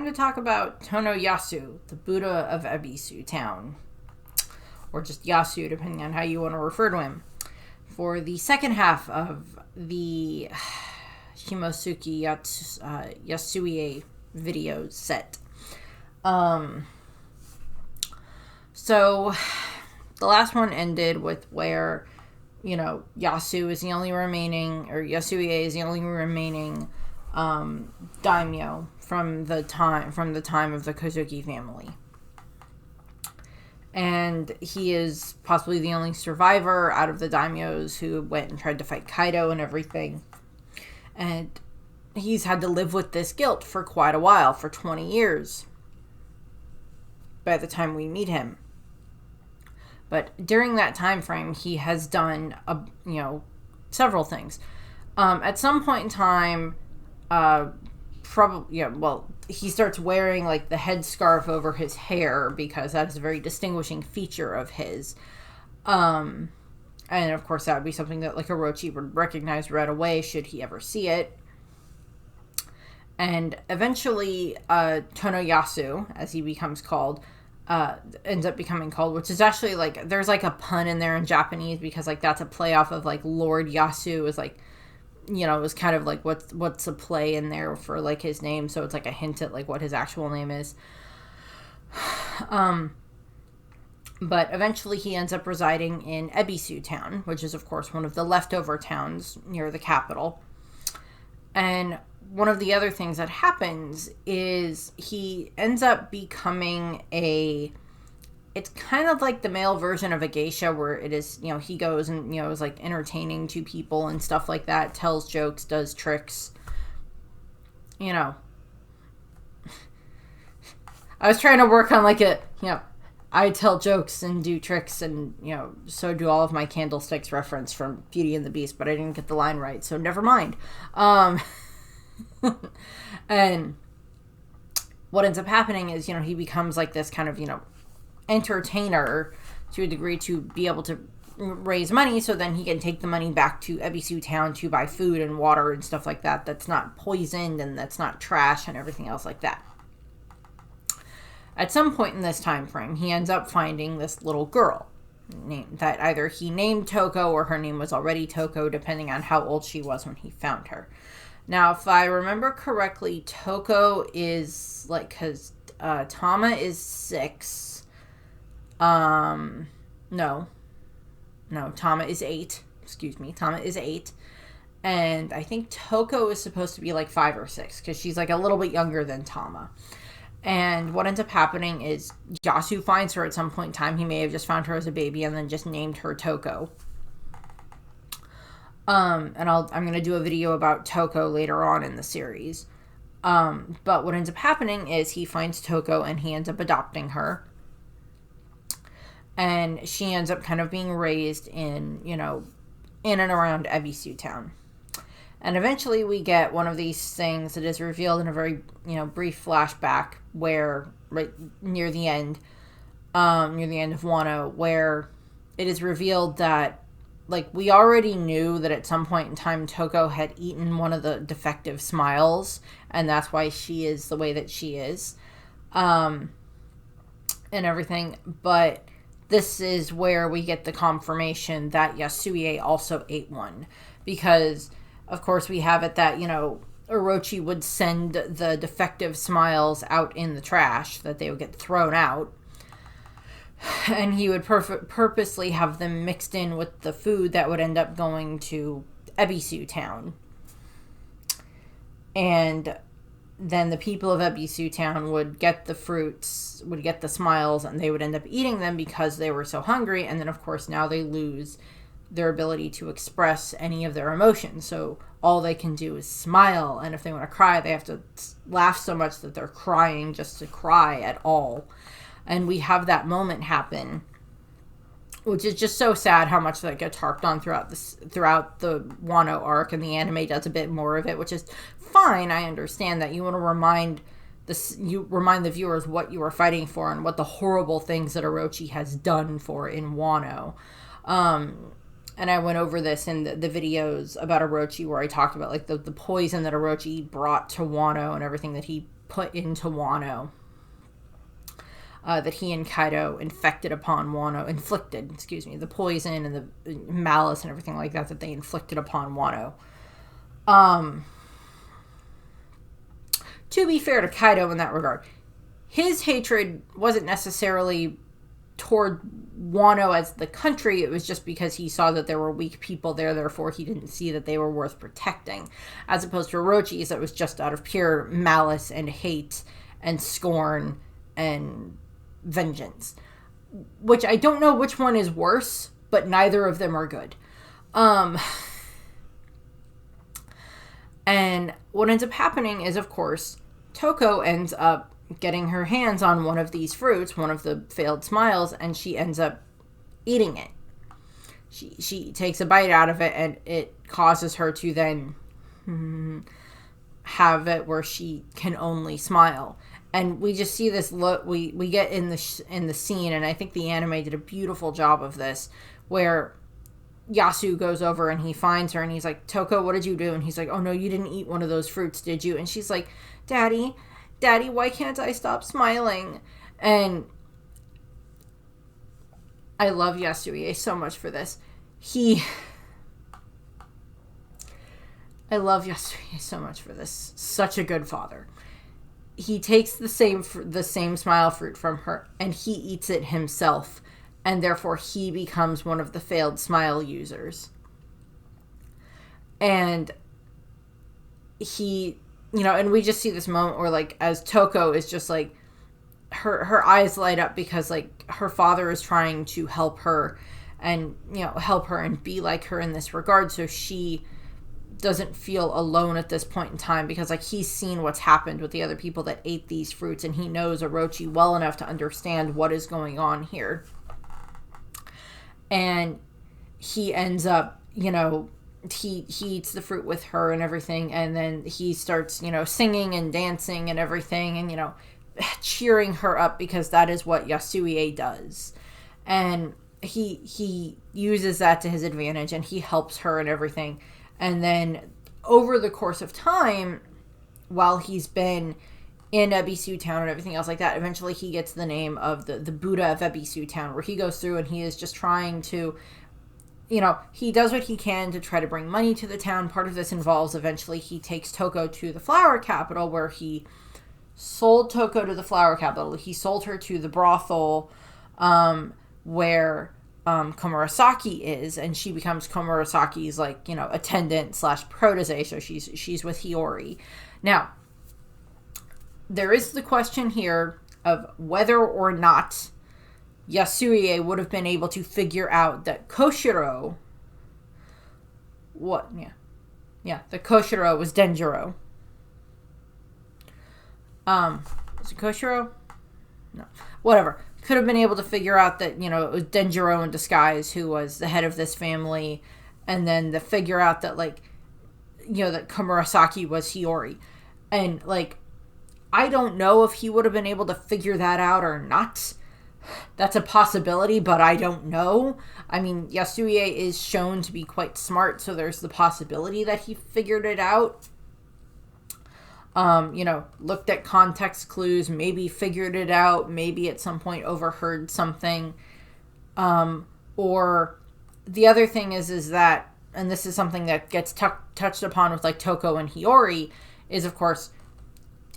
to talk about Tonoyasu, the Buddha of Ebisu town. Or just Yasu, depending on how you want to refer to him. For the second half of the Himosuke Yasue video set. So, the last one ended with where, Yasu is the only remaining, or Yasue is the only remaining daimyo from the time of the Kozuki family. And he is possibly the only survivor out of the daimyos who went and tried to fight Kaido and everything. And he's had to live with this guilt for quite a while, for 20 years, by the time we meet him. But during that time frame, he has done, several things. At some point in time, he starts wearing like the headscarf over his hair because that is a very distinguishing feature of his. And of course that would be something that like Orochi would recognize right away should he ever see it. And eventually Tonoyasu, as he becomes called, ends up becoming called, which is actually like, there's like a pun in there in Japanese because like that's a play off of like Lord Yasu is like, it was kind of like what's a play in there for like his name, so it's like a hint at like what his actual name is. But eventually he ends up residing in Ebisu town, which is of course one of the leftover towns near the capital. And one of the other things that happens is he ends up becoming it's kind of like the male version of a geisha where it is, he goes and, is like entertaining to people and stuff like that, tells jokes, does tricks, I was trying to work on like I tell jokes and do tricks and, so do all of my candlesticks reference from Beauty and the Beast, but I didn't get the line right, so never mind. And what ends up happening is, he becomes like this kind of, entertainer to a degree to be able to raise money so then he can take the money back to Ebisu town to buy food and water and stuff like that that's not poisoned and that's not trash and everything else like that. At some point in this time frame, he ends up finding this little girl that either he named Toko or her name was already Toko, depending on how old she was when he found her. Now, if I remember correctly, Toko is like, because Tama is 6. No, Tama is 8. Excuse me, Tama is 8. And I think Toko is supposed to be like 5 or 6, because she's like a little bit younger than Tama. And what ends up happening is Yasu finds her at some point in time. He may have just found her as a baby and then just named her Toko. And I'm going to do a video about Toko later on in the series. But what ends up happening is he finds Toko and he ends up adopting her. And she ends up kind of being raised in, in and around Ebisu town. And eventually we get one of these things that is revealed in a very, brief flashback where, right near the end of Wano, where it is revealed that, like, we already knew that at some point in time Toko had eaten one of the defective smiles, and that's why she is the way that she is, and everything, but this is where we get the confirmation that Yasue also ate one. Because, of course, we have it that, Orochi would send the defective smiles out in the trash, that they would get thrown out. And he would purposely have them mixed in with the food that would end up going to Ebisu town. And then the people of Ebisu town would get the fruits, would get the smiles, and they would end up eating them because they were so hungry. And then, of course, now they lose their ability to express any of their emotions. So all they can do is smile. And if they want to cry, they have to laugh so much that they're crying just to cry at all. And we have that moment happen, which is just so sad how much that gets harped on throughout the Wano arc, and the anime does a bit more of it, which is fine. I understand that you want to remind the viewers what you are fighting for and what the horrible things that Orochi has done for in Wano. And I went over this in the videos about Orochi where I talked about like the poison that Orochi brought to Wano and everything that he put into Wano. That he and Kaido inflicted, the poison and the malice and everything like that they inflicted upon Wano. To be fair to Kaido in that regard, his hatred wasn't necessarily toward Wano as the country. It was just because he saw that there were weak people there, therefore he didn't see that they were worth protecting. As opposed to Orochi's, that was just out of pure malice and hate and scorn and vengeance. Which I don't know which one is worse, but neither of them are good. And what ends up happening is, of course, Toko ends up getting her hands on one of these fruits, one of the failed smiles, and she ends up eating it. She takes a bite out of it, and it causes her to then have it where she can only smile. And we just see this look, we get in the scene, and I think the anime did a beautiful job of this, where Yasu goes over and he finds her and he's like, Toko, what did you do? And he's like, oh no, you didn't eat one of those fruits, did you? And she's like, Daddy, why can't I stop smiling? And I love Yasuie so much for this. I love Yasuie so much for this. Such a good father. He takes the same smile fruit from her and he eats it himself, and therefore he becomes one of the failed smile users. And he, and we just see this moment where, like, as Toko is just like, her eyes light up because, like, her father is trying to help her and, help her and be like her in this regard, so she doesn't feel alone at this point in time, because, like, he's seen what's happened with the other people that ate these fruits, and he knows Orochi well enough to understand what is going on here. And he ends up, he eats the fruit with her and everything, and then he starts, singing and dancing and everything, and, cheering her up, because that is what Yasuie does. And he uses that to his advantage, and he helps her and everything. And then over the course of time, while he's been in Ebisu Town and everything else like that, eventually he gets the name of the Buddha of Ebisu Town, where he goes through and he is just trying to, he does what he can to try to bring money to the town. Part of this involves eventually he takes Toko to the flower capital, where he sold Toko to the flower capital. He sold her to the brothel where Komurasaki is, and she becomes Komurasaki's, like, attendant / protege, so she's with Hiyori. Now, there is the question here of whether or not Yasuie would have been able to figure out that Koshiro, the Koshiro was Denjiro. Was it Koshiro? No. Whatever. Could have been able to figure out that, it was Denjiro in disguise who was the head of this family, and then to figure out that, like, that Komurasaki was Hiyori. And, like, I don't know if he would have been able to figure that out or not. That's a possibility, but I don't know. I mean, Yasuie is shown to be quite smart, so there's the possibility that he figured it out. Looked at context clues, maybe figured it out, maybe at some point overheard something. Or the other thing is that, and this is something that gets touched upon with, like, Toko and Hiyori, is, of course,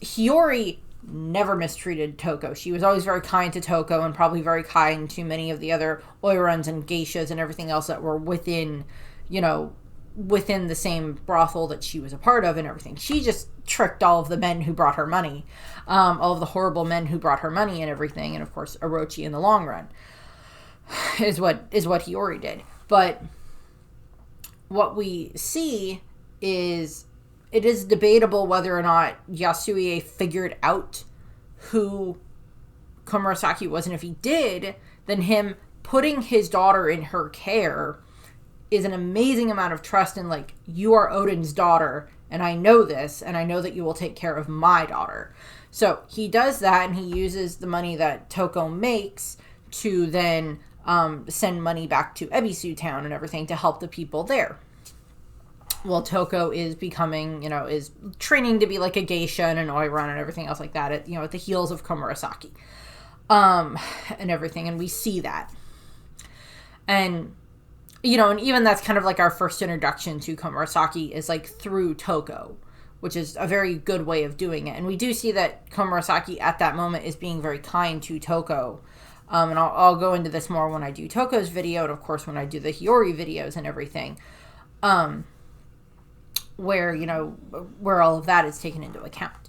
Hiyori never mistreated Toko. She was always very kind to Toko, and probably very kind to many of the other oiruns and geishas and everything else that were within the same brothel that she was a part of and everything. She just tricked all of the men who brought her money, all of the horrible men who brought her money and everything, and of course Orochi in the long run is what Hiyori did. But what we see is, it is debatable whether or not Yasuie figured out who Komurasaki was, and if he did, then him putting his daughter in her care is an amazing amount of trust in, like, you are Odin's daughter, and I know this, and I know that you will take care of my daughter. So he does that, and he uses the money that Toko makes to then send money back to Ebisu Town and everything to help the people there. Well, Toko is becoming, is training to be like a geisha and an oiran and everything else like that at the heels of Komurasaki. And everything. And we see that. And, and even that's kind of like our first introduction to Komurasaki is like through Toko, which is a very good way of doing it. And we do see that Komurasaki at that moment is being very kind to Toko. And I'll go into this more when I do Toko's video, and of course when I do the Hiyori videos and everything. Where, where all of that is taken into account.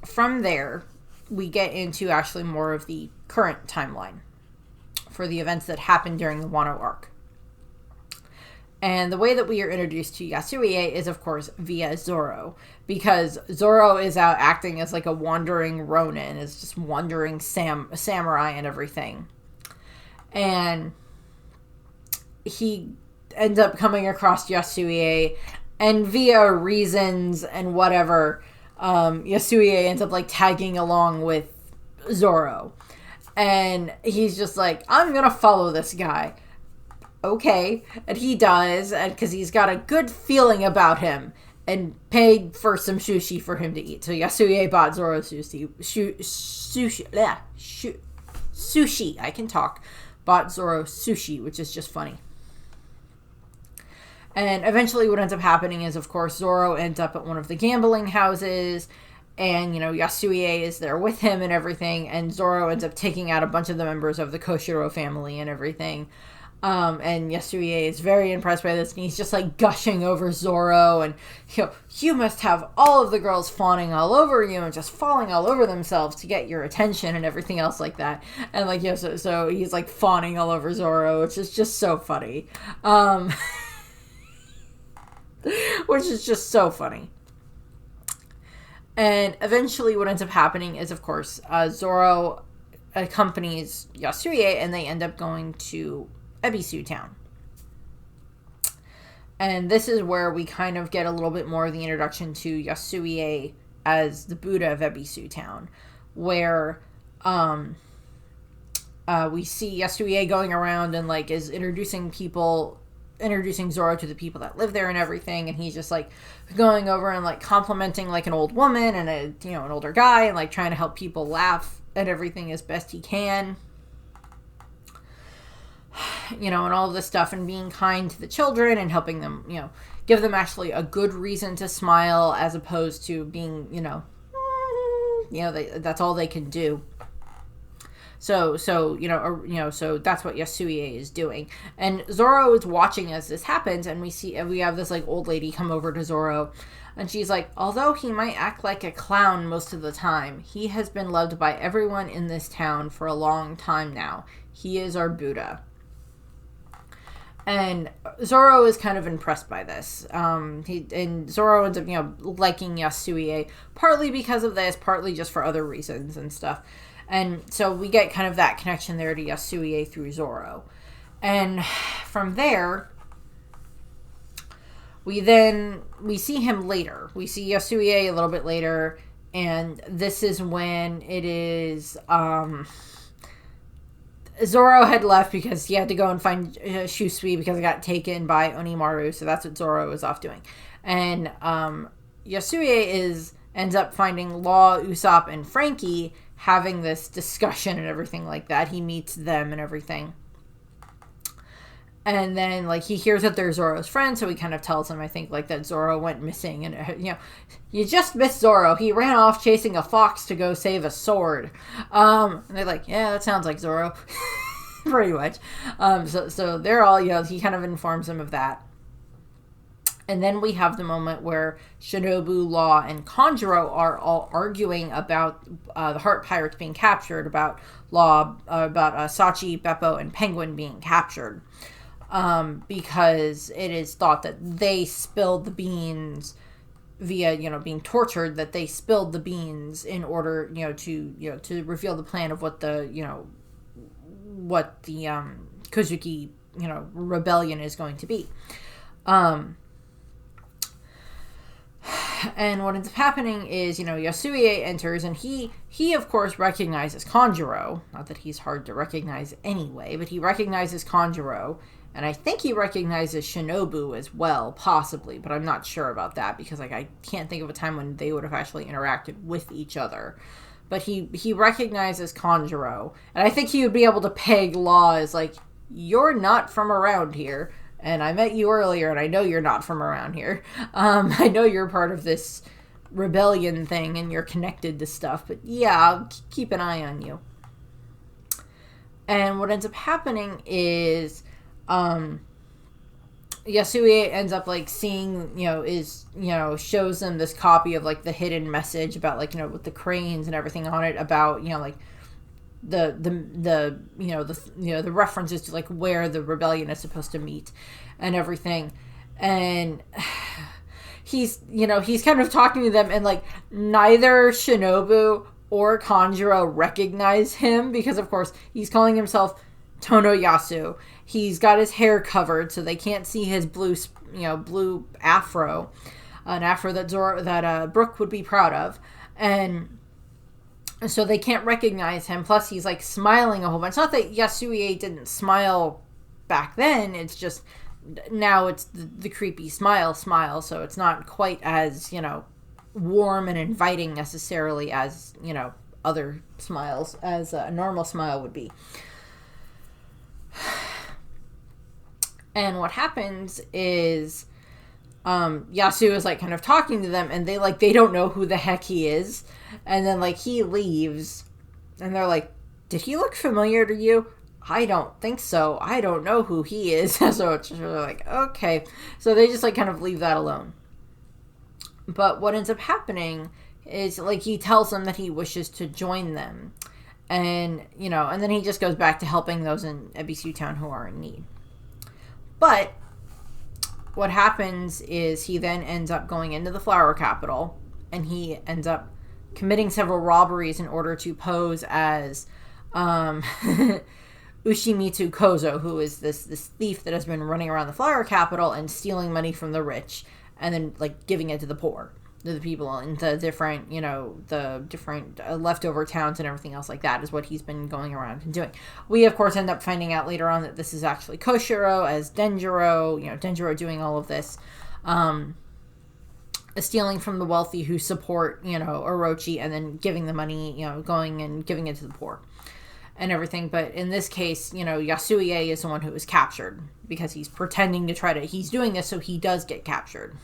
From there, we get into actually more of the current timeline for the events that happened during the Wano arc. And the way that we are introduced to Yasue is, of course, via Zoro. Because Zoro is out acting as like a wandering ronin, is just wandering samurai and everything. And he ends up coming across Yasue, and via reasons and whatever, Yasue ends up like tagging along with Zoro. And he's just like, I'm gonna follow this guy. Okay. And he does, and because he's got a good feeling about him, and paid for some sushi for him to eat. So Yasue bought Zoro sushi. I can talk. Bought Zoro sushi, which is just funny. And eventually what ends up happening is, of course, Zoro ends up at one of the gambling houses, and, Yasue is there with him and everything, and Zoro ends up taking out a bunch of the members of the Koshiro family and everything. And Yasue is very impressed by this, and he's just like gushing over Zoro, and you must have all of the girls fawning all over you and just falling all over themselves to get your attention and everything else like that. And like, so he's like fawning all over Zoro, which is just so funny. Which is just so funny. And eventually what ends up happening is, of course, Zoro accompanies Yasue, and they end up going to Ebisu town. And this is where we kind of get a little bit more of the introduction to Yasue as the Buddha of Ebisu town, where we see Yasue going around and like is introducing Zoro to the people that live there and everything, and he's just like going over and like complimenting like an old woman and an older guy, and like trying to help people laugh at everything as best he can. And all of this stuff, and being kind to the children and helping them, give them actually a good reason to smile, as opposed to being, that's all they can do. So that's what Yasue is doing. And Zoro is watching as this happens, and we have this like old lady come over to Zoro, and she's like, although he might act like a clown most of the time, he has been loved by everyone in this town for a long time now. He is our Buddha. And Zoro is kind of impressed by this. Zoro ends up, liking Yasue, partly because of this, partly just for other reasons and stuff. And so we get kind of that connection there to Yasue through Zoro. And from there, we see him later. We see Yasue a little bit later, and this is when it is, Zoro had left because he had to go and find Shusui because it got taken by Onimaru, so that's what Zoro was off doing. And Yasue ends up finding Law, Usopp, and Frankie having this discussion and everything like that. He meets them and everything. And then, like, he hears that they're Zoro's friends, so he kind of tells him, I think, like, that Zoro went missing. And, you just missed Zoro. He ran off chasing a fox to go save a sword. And they're like, yeah, that sounds like Zoro. Pretty much. So they're all, he kind of informs them of that. And then we have the moment where Shinobu, Law, and Kanjuro are all arguing about the Heart Pirates being captured, about Law, about Sachi, Beppo, and Penguin being captured. Because it is thought that they spilled the beans via, being tortured, that they spilled the beans in order, to reveal the plan of what the Kozuki, rebellion is going to be. And what ends up happening is, Yasue enters, and he of course recognizes Kanjuro. Not that he's hard to recognize anyway, but he recognizes Kanjuro, And I think he recognizes Shinobu as well, possibly, but I'm not sure about that because like I can't think of a time when they would have actually interacted with each other. But he recognizes Kanjuro, and I think he would be able to peg Law as like, you're not from around here, and I met you earlier, and I know you're not from around here. I know you're part of this rebellion thing, and you're connected to stuff, but yeah, I'll keep an eye on you. And what ends up happening is Yasue ends up like seeing, shows them this copy of like the hidden message about like, with the cranes and everything on it about, like the references to like where the rebellion is supposed to meet and everything. And he's kind of talking to them, and like neither Shinobu or Kanjuro recognize him because of course he's calling himself Tonoyasu. He's got his hair covered so they can't see his blue afro, an afro that Brooke would be proud of, and so they can't recognize him. Plus he's like smiling a whole bunch. Not that Yasue didn't smile back then, it's just now it's the creepy smile, so it's not quite as warm and inviting necessarily as other smiles, as a normal smile would be. And what happens is Yasu is like kind of talking to them, and they don't know who the heck he is. And then like he leaves, and they're like, did he look familiar to you? I don't think so. I don't know who he is. So it's just like, okay. So they just like kind of leave that alone. But what ends up happening is like he tells them that he wishes to join them. And, and then he just goes back to helping those in Ebisu town who are in need. But what happens is he then ends up going into the flower capital, and he ends up committing several robberies in order to pose as Ushimitsu Kozo, who is this thief that has been running around the flower capital and stealing money from the rich and then like giving it to the poor, to the people in the different, leftover towns and everything else like that is what he's been going around and doing. We, of course, end up finding out later on that this is actually Koshiro as Denjiro, Denjiro doing all of this, stealing from the wealthy who support, Orochi, and then giving the money, going and giving it to the poor and everything. But in this case, Yasue is the one who was captured because he's pretending to he's doing this so he does get captured.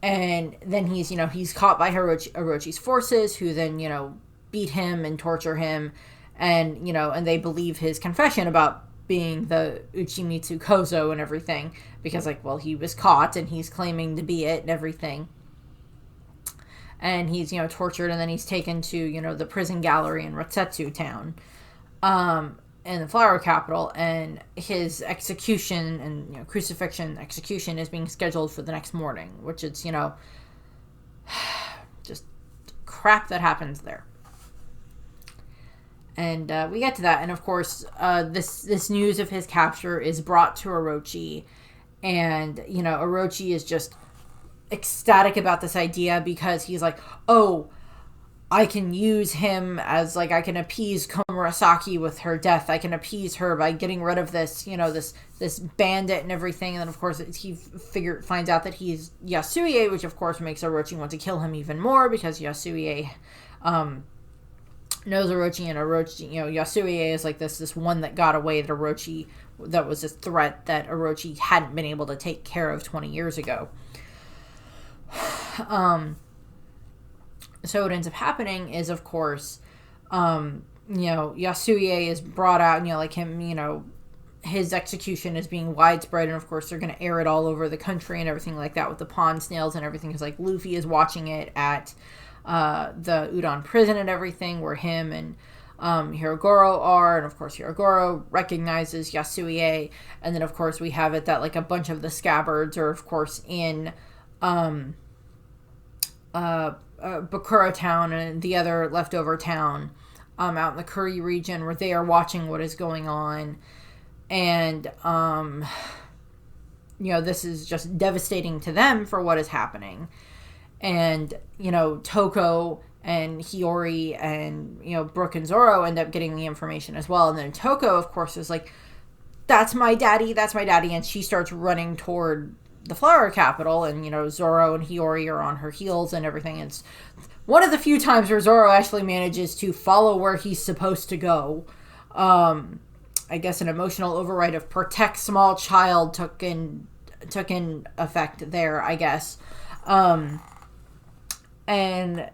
And then he's caught by Orochi's forces, who then, beat him and torture him. And, and they believe his confession about being the Uchimitsu Kozo and everything. Because, he was caught and he's claiming to be it and everything. And he's, tortured, and then he's taken to, the prison gallery in Rotsetsu town. In the flower capital, and his execution and crucifixion execution is being scheduled for the next morning, which is just crap that happens there. And we get to that, and of course this news of his capture is brought to Orochi, and Orochi is just ecstatic about this idea because he's like, oh, I can use him as, I can appease Komurasaki with her death. I can appease her by getting rid of this, this bandit and everything. And then, of course, he finds out that he's Yasue, which, of course, makes Orochi want to kill him even more because Yasue knows Orochi, and Orochi, Yasue is this one that got away that was this threat that Orochi hadn't been able to take care of 20 years ago. So what ends up happening is, of course, Yasue is brought out, and, his execution is being widespread, and, of course, they're going to air it all over the country and everything like that with the pond snails and everything, because, Luffy is watching it at the Udon prison and everything, where him and Hirogoro are, and, of course, Hirogoro recognizes Yasue, and then, of course, we have it that, a bunch of the scabbards are, of course, in Bakura town and the other leftover town out in the Kuri region, where they are watching what is going on, and this is just devastating to them for what is happening. And Toko and Hiyori and Brooke and Zoro end up getting the information as well, and then Toko, of course, is like, that's my daddy, that's my daddy. And she starts running toward the flower capital, and, Zoro and Hiyori are on her heels and everything. It's one of the few times where Zoro actually manages to follow where he's supposed to go. I guess an emotional override of protect small child took in effect there, I guess. And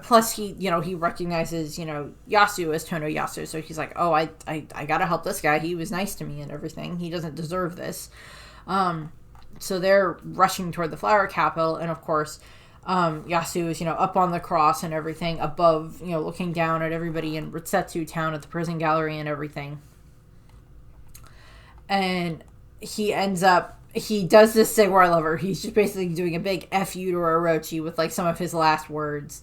plus he recognizes, Yasu as Tonoyasu, so he's like, oh, I gotta help this guy. He was nice to me and everything. He doesn't deserve this. So they're rushing toward the flower capital, and of course, Yasu is, up on the cross and everything, above, looking down at everybody in Ritsetsu town at the prison gallery and everything. And he does this thing where I love her. He's just basically doing a big F you to Orochi with, like, some of his last words.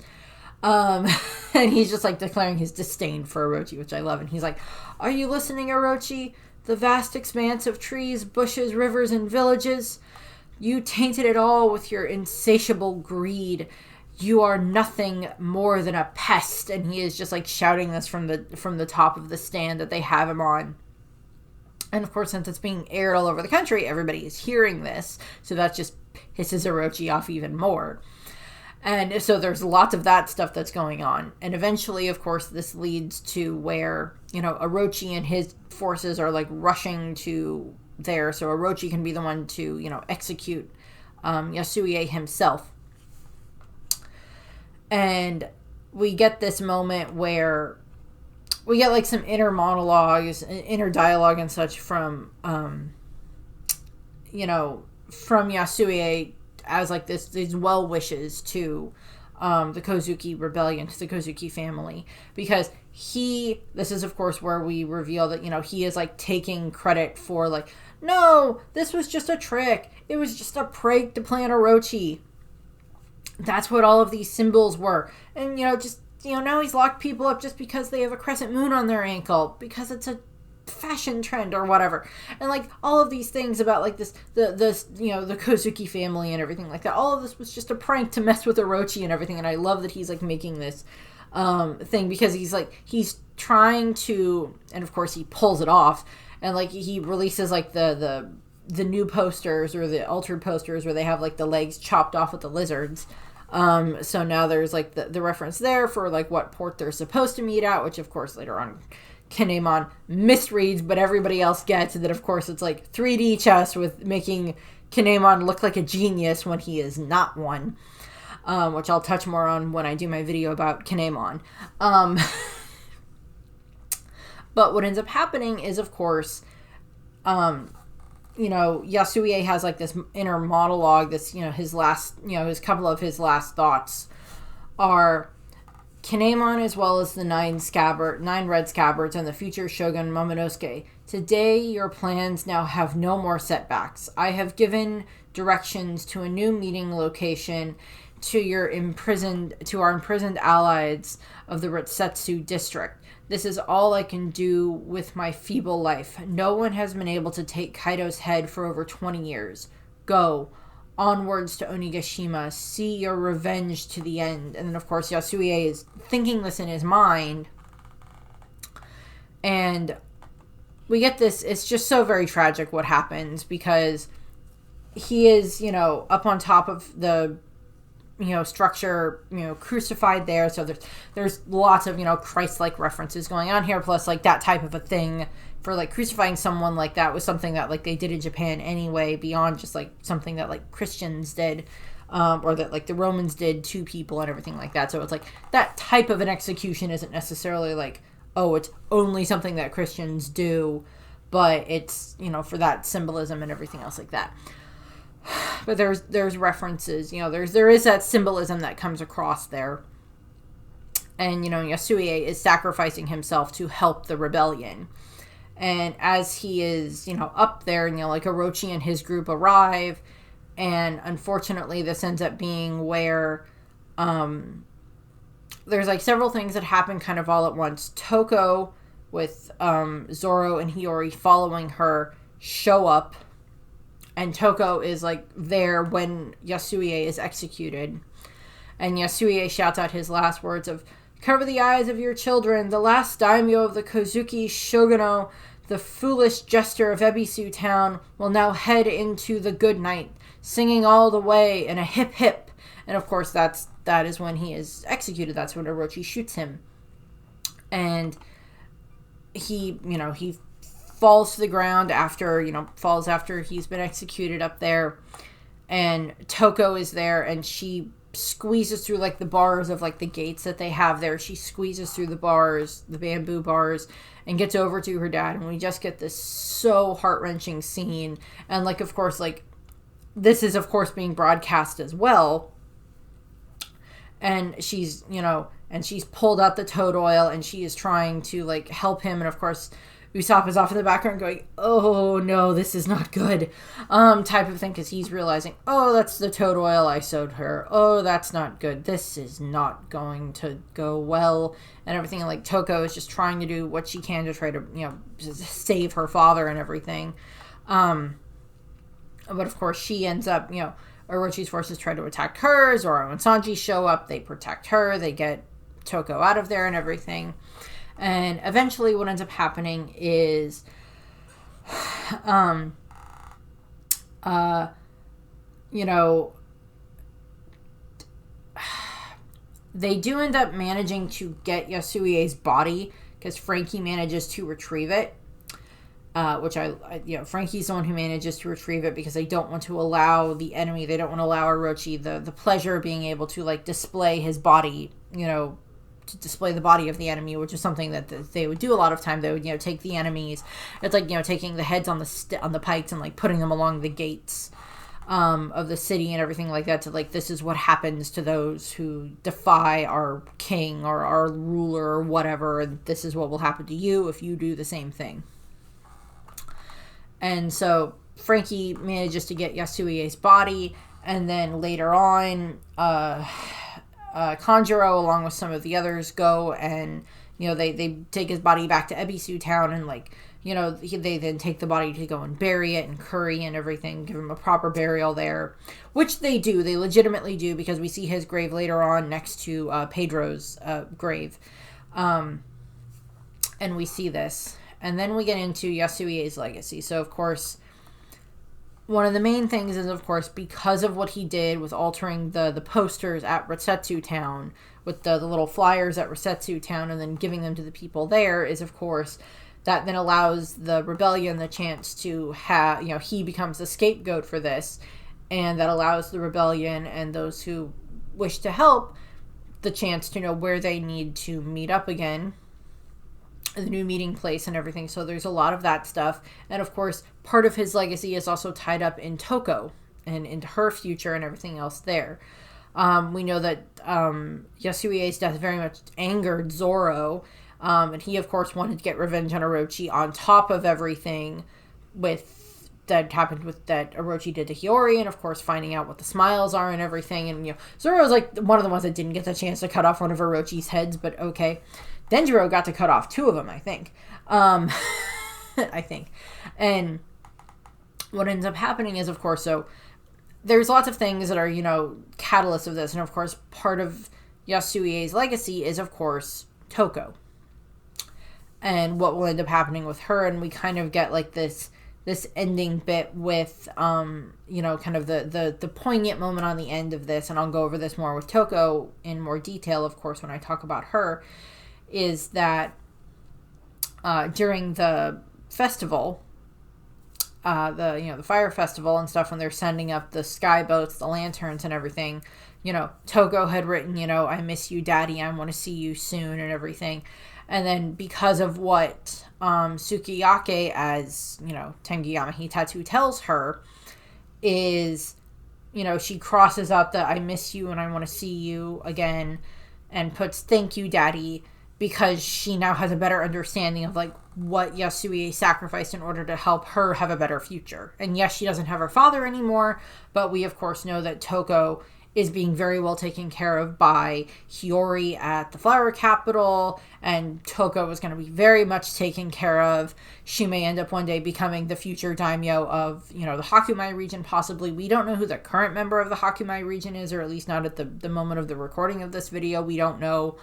And he's just, like, declaring his disdain for Orochi, which I love. And he's like, are you listening, Orochi? The vast expanse of trees, bushes, rivers, and villages. You tainted it all with your insatiable greed. You are nothing more than a pest. And he is just, like, shouting this from the top of the stand that they have him on. And of course, since it's being aired all over the country, everybody is hearing this. So that just pisses Orochi off even more. And so there's lots of that stuff that's going on. And eventually, of course, this leads to where, Orochi and his forces are, like, rushing to there. So Orochi can be the one to, execute Yasuie himself. And we get this moment where we get, like, some inner monologues, inner dialogue and such from Yasuie as, like, these well wishes to the Kozuki rebellion, to the Kozuki family, because this is of course where we reveal that, he is, like, taking credit for, like, no, this was just a trick. It was just a prank to play on Orochi. That's what all of these symbols were. And, now he's locked people up just because they have a crescent moon on their ankle, because it's a fashion trend or whatever. And, like, all of these things about, like, the Kozuki family and everything like that. All of this was just a prank to mess with Orochi and everything. And I love that he's, like, making this thing, because he's trying to, and of course he pulls it off, and, like, he releases, like, the new posters, or the altered posters, where they have, like, the legs chopped off with the lizards. So now there's, like, the reference there for, like, what port they're supposed to meet at, which of course later on Kinemon misreads, but everybody else gets that, of course, it's, like, 3D chess with making Kinemon look like a genius when he is not one, which I'll touch more on when I do my video about Kinemon. But what ends up happening is, of course, Yasuie has, like, this inner monologue, this, his couple of his last thoughts are, Kinemon, as well as the 9 red scabbards, and the future Shogun Momonosuke. Today, your plans now have no more setbacks. I have given directions to a new meeting location to our imprisoned allies of the Ritsetsu district. This is all I can do with my feeble life. No one has been able to take Kaido's head for over 20 years. Go. Onwards to Onigashima. See your revenge to the end. And then, of course, Yasuie is thinking this in his mind. And we get this. It's just so very tragic what happens, because he is, up on top of the structure, crucified there. So there's lots of, Christ-like references going on here. Plus, like, that type of a thing for, like, crucifying someone like that was something that, like, they did in Japan anyway, beyond just, like, something that, like, Christians did, or that, like, the Romans did to people and everything like that. So it's like that type of an execution isn't necessarily like, oh, it's only something that Christians do, but it's, for that symbolism and everything else like that. But there's references, there is that symbolism that comes across there. And, Yasuie is sacrificing himself to help the rebellion. And as he is, up there, and, like, Orochi and his group arrive, and unfortunately this ends up being where, there's, like, several things that happen kind of all at once. Toko, with, Zoro and Hiyori following her, show up. And Toko is, like, there when Yasuie is executed. And Yasuie shouts out his last words of, cover the eyes of your children. The last daimyo of the Kozuki Shoguno the foolish jester of Ebisu town will now head into the good night, singing all the way in a hip hip. And of course, that is when he is executed. That's when Orochi shoots him. And he falls to the ground after he's been executed up there. And Toko is there, and she squeezes through like the bars of like the gates that they have there. She squeezes through the bars, the bamboo bars, and gets over to her dad. And we just get this so heart-wrenching scene. And like, of course, like this is of course being broadcast as well. And she's pulled out the toad oil, and she is trying to like help him. And of course, Usopp is off in the background going, "Oh no, this is not good," type of thing, because he's realizing, "Oh, that's the toad oil I sewed her. Oh, that's not good. This is not going to go well," and everything. And like Toko is just trying to do what she can to try to save her father and everything. But of course, she ends up Orochi's forces try to attack her. Zoro and Sanji show up. They protect her. They get Toko out of there and everything. And eventually what ends up happening is they do end up managing to get Yasuie's body, because Frankie manages to retrieve it. Which Frankie's the one who manages to retrieve it, because they don't want to allow the enemy, they don't want to allow Orochi the pleasure of being able to like display his body, to display the body of the enemy, which is something that they would do a lot of time. They would, take the enemies. It's like, taking the heads on the pikes and like putting them along the gates of the city and everything like that, to like, this is what happens to those who defy our king or our ruler or whatever. And this is what will happen to you if you do the same thing. And so Frankie manages to get Yasuie's body, and then later on, Kanjuro, along with some of the others, go and, they take his body back to Ebisu town, and like, they then take the body to go and bury it and curry and everything, give him a proper burial there, which they do. They legitimately do, because we see his grave later on next to Pedro's grave. And we see this. And then we get into Yasuie's legacy. So, of course, one of the main things is, of course, because of what he did with altering the posters at Resetsu Town, with the little flyers at Resetsu Town, and then giving them to the people there, is, of course, that then allows the rebellion the chance to have, he becomes the scapegoat for this, and that allows the rebellion and those who wish to help the chance to know where they need to meet up again, the new meeting place and everything. So there's a lot of that stuff. And of course, part of his legacy is also tied up in Toko and into her future and everything else there. We know that Yasuie's death very much angered Zoro, and he of course wanted to get revenge on Orochi, on top of everything that happened with that Orochi did to Hiyori, and of course finding out what the smiles are and everything. And Zoro's like one of the ones that didn't get the chance to cut off one of Orochi's heads, but okay. Denjiro got to cut off 2 of them, I think. I think. And what ends up happening is, of course, so there's lots of things that are, catalysts of this. And, of course, part of Yasuie's legacy is, of course, Toko. And what will end up happening with her. And we kind of get, like, this ending bit with, kind of the poignant moment on the end of this. And I'll go over this more with Toko in more detail, of course, when I talk about her. Is that during the festival, the fire festival and stuff, when they're sending up the sky boats, the lanterns and everything, Toko had written, "I miss you, Daddy. I want to see you soon," and everything. And then because of what Sukiyake, as Tengiyama Hitatsu, tells her, is she crosses out the "I miss you" and "I want to see you" again, and puts "Thank you, Daddy," because she now has a better understanding of like what Yasuie sacrificed in order to help her have a better future. And yes, she doesn't have her father anymore, but we of course know that Toko is being very well taken care of by Hiyori at the Flower Capital, and Toko is going to be very much taken care of. She may end up one day becoming the future daimyo of, the Hakumai region, possibly. We don't know who the current member of the Hakumai region is, or at least not at the moment of the recording of this video. We don't know.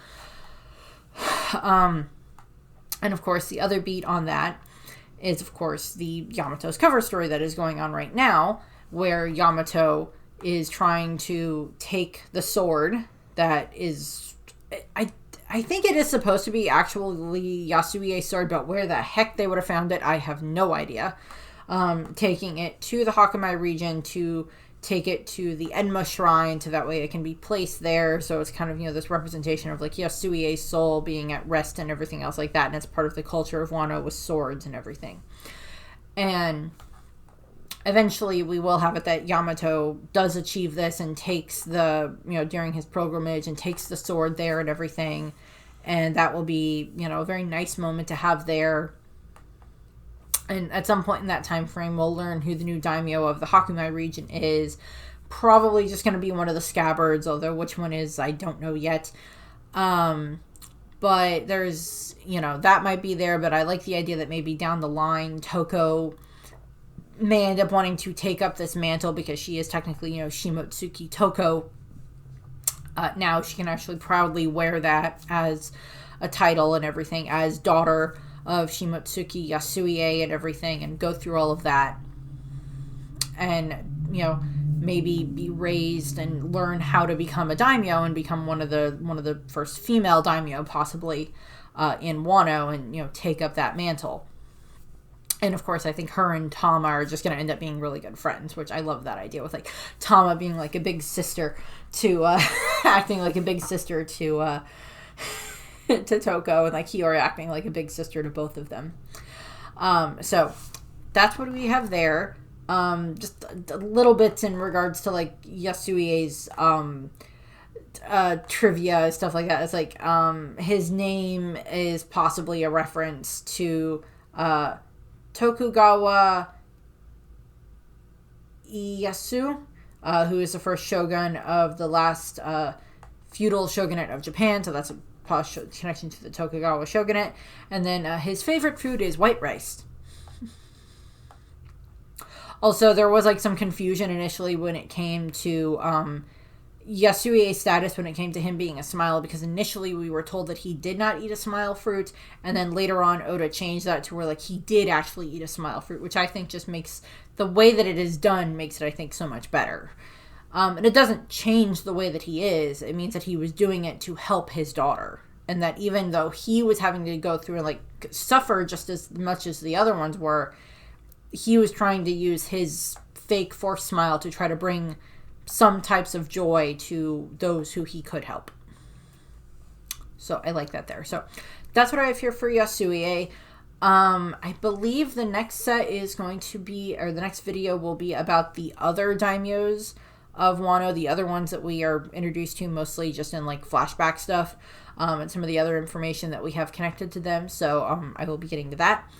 And of course, the other beat on that is, of course, the Yamato's cover story that is going on right now, where Yamato is trying to take the sword that is... I think it is supposed to be actually Yasuie's sword, but where the heck they would have found it, I have no idea. Taking it to the Hakumai region to take it to the Enma shrine, so that way it can be placed there. So it's kind of, this representation of like Yasuie's soul being at rest and everything else like that. And it's part of the culture of Wano with swords and everything. And eventually we will have it that Yamato does achieve this and takes the, during his pilgrimage, and takes the sword there and everything. And that will be, a very nice moment to have there. And at some point in that time frame, we'll learn who the new daimyo of the Hakumai region is. Probably just going to be one of the scabbards, although which one is, I don't know yet. But there's, that might be there, but I like the idea that maybe down the line, Toko may end up wanting to take up this mantle, because she is technically, Shimotsuki Toko. Now she can actually proudly wear that as a title and everything, as daughter of Shimotsuki Yasuie and everything, and go through all of that, and maybe be raised and learn how to become a daimyo and become one of the first female daimyo possibly in Wano, and take up that mantle. And of course, I think her and Tama are just going to end up being really good friends, which I love that idea, with like Tama being like a big sister to acting like a big sister to to Toko, and like Hiyori acting like a big sister to both of them. So that's what we have there. Just little bits in regards to like Yasuie's trivia, stuff like that. It's like his name is possibly a reference to Tokugawa Ieyasu, who is the first shogun of the last feudal shogunate of Japan. So that's a connection to the Tokugawa shogunate. And then his favorite food is white rice. Also, there was like some confusion initially when it came to Yasuie's status, when it came to him being a smile, because initially we were told that he did not eat a smile fruit, and then later on Oda changed that to where like he did actually eat a smile fruit, which I think just makes the way that it is done, makes it, I think, so much better. And it doesn't change the way that he is. It means that he was doing it to help his daughter, and that even though he was having to go through and like suffer just as much as the other ones were, he was trying to use his fake forced smile to try to bring some types of joy to those who he could help. So I like that there. So that's what I have here for Yasuie. I believe the next set is going to be, or the next video will be about the other daimyos of Wano, the other ones that we are introduced to mostly just in like flashback stuff, and some of the other information that we have connected to them. So I will be getting to that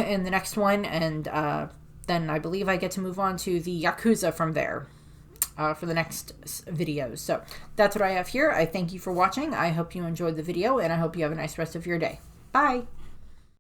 in the next one, and then I believe I get to move on to the Yakuza from there for the next videos. So that's what I have here. I thank you for watching. I hope you enjoyed the video, and I hope you have a nice rest of your day. Bye!